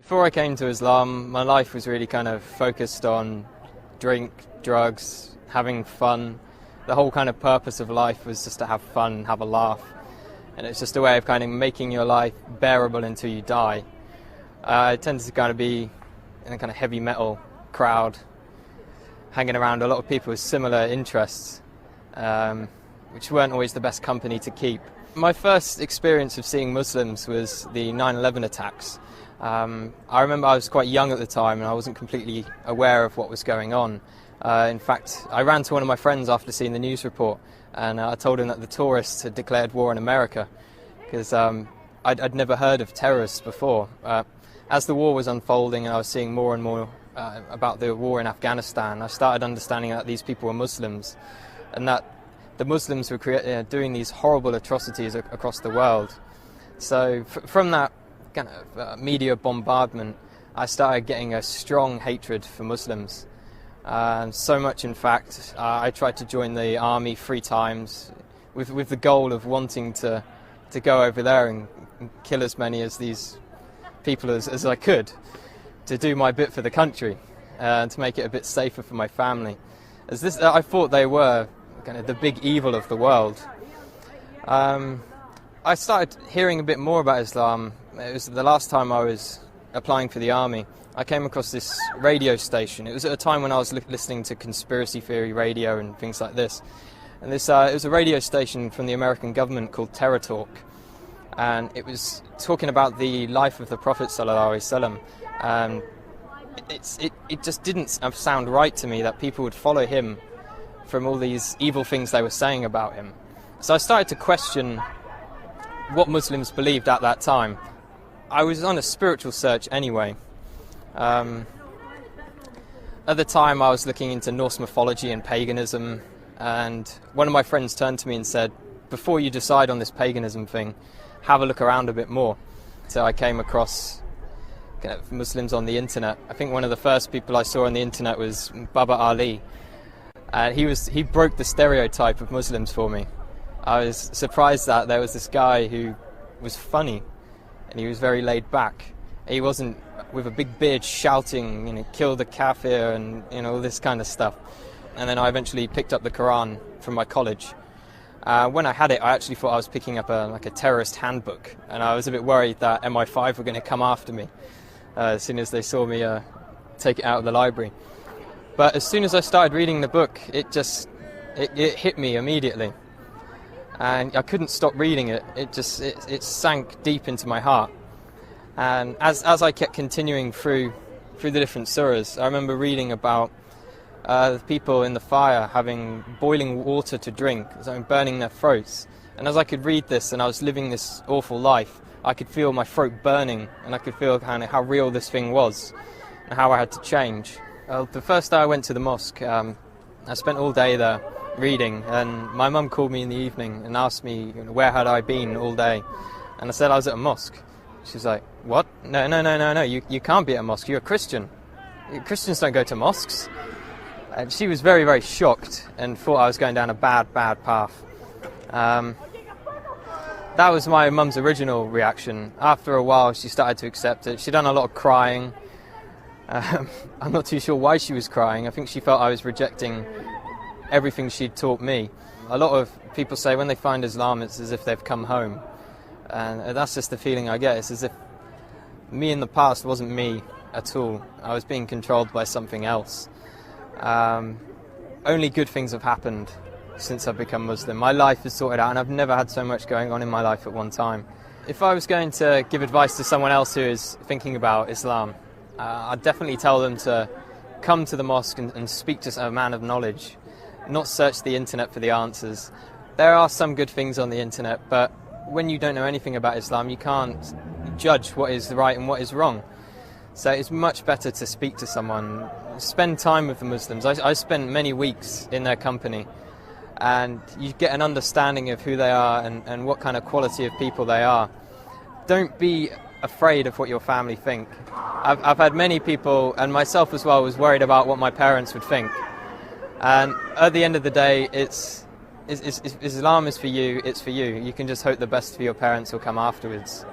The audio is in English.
Before I came to Islam, my life was really kind of focused on drink, drugs, having fun. The whole kind of purpose of life was just to have fun, have a laugh. And it's just a way of kind of making your life bearable until you die. I tended to kind of be in a kind of heavy metal crowd, hanging around a lot of people with similar interests, which weren't always the best company to keep. My first experience of seeing Muslims was the 9/11 attacks. I remember I was quite young at the time and I wasn't completely aware of what was going on. In fact, I ran to one of my friends after seeing the news report and I told him that the tourists had declared war on America because I'd never heard of terrorists before. As the war was unfolding and I was seeing more and more about the war in Afghanistan, I started understanding that these people were Muslims and that the Muslims were doing these horrible atrocities across the world. So from that kind of media bombardment, I started getting a strong hatred for Muslims. So much, in fact, I tried to join the army 3 times with the goal of wanting to go over there and kill as many of these people as I could, to do my bit for the country and to make it a bit safer for my family. I thought they were kind of the big evil of the world. I started hearing a bit more about Islam. It was the last time I was applying for the army. I came across this radio station. It was at a time when I was listening to conspiracy theory radio and things like this. And it was a radio station from the American government called Terror Talk. And it was talking about the life of the Prophet ﷺ. It just didn't sound right to me that people would follow him from all these evil things they were saying about him. So I started to question what Muslims believed at that time. I was on a spiritual search anyway. At the time I was looking into Norse mythology and paganism, and one of my friends turned to me and said, before you decide on this paganism thing, have a look around a bit more. So I came across kind of Muslims on the internet. I think one of the first people I saw on the internet was Baba Ali. He broke the stereotype of Muslims for me. I was surprised that there was this guy who was funny and he was very laid back. He wasn't with a big beard shouting, kill the kafir and all this kind of stuff. And then I eventually picked up the Quran from my college. When I had it, I actually thought I was picking up a terrorist handbook, and I was a bit worried that MI5 were going to come after me as soon as they saw me take it out of the library. But as soon as I started reading the book, it hit me immediately. And I couldn't stop reading it. It sank deep into my heart. And as I kept continuing through the different surahs, I remember reading about the people in the fire having boiling water to drink, burning their throats. And as I could read this and I was living this awful life, I could feel my throat burning and I could feel kind of how real this thing was and how I had to change. The first day I went to the mosque, I spent all day there reading, and my mum called me in the evening and asked me where had I been all day, and I said I was at a mosque. She's like, what? No, you can't be at a mosque, you're a Christian. Christians don't go to mosques. And she was very, very shocked and thought I was going down a bad path. That was my mum's original reaction. After a while she started to accept it. She'd done a lot of crying. I'm not too sure why she was crying. I think she felt I was rejecting everything she'd taught me. A lot of people say when they find Islam it's as if they've come home. And that's just the feeling I get. It's as if me in the past wasn't me at all. I was being controlled by something else. Only good things have happened since I've become Muslim. My life is sorted out and I've never had so much going on in my life at one time. If I was going to give advice to someone else who is thinking about Islam, I'd definitely tell them to come to the mosque and speak to a man of knowledge, not search the internet for the answers. There are some good things on the internet, but when you don't know anything about Islam, you can't judge what is right and what is wrong. So it's much better to speak to someone, spend time with the Muslims. I spent many weeks in their company, and you get an understanding of who they are and what kind of quality of people they are. Don't be afraid of what your family think. I've had many people, and myself as well, was worried about what my parents would think. And at the end of the day, Islam is for you, it's for you. You can just hope the best for your parents will come afterwards.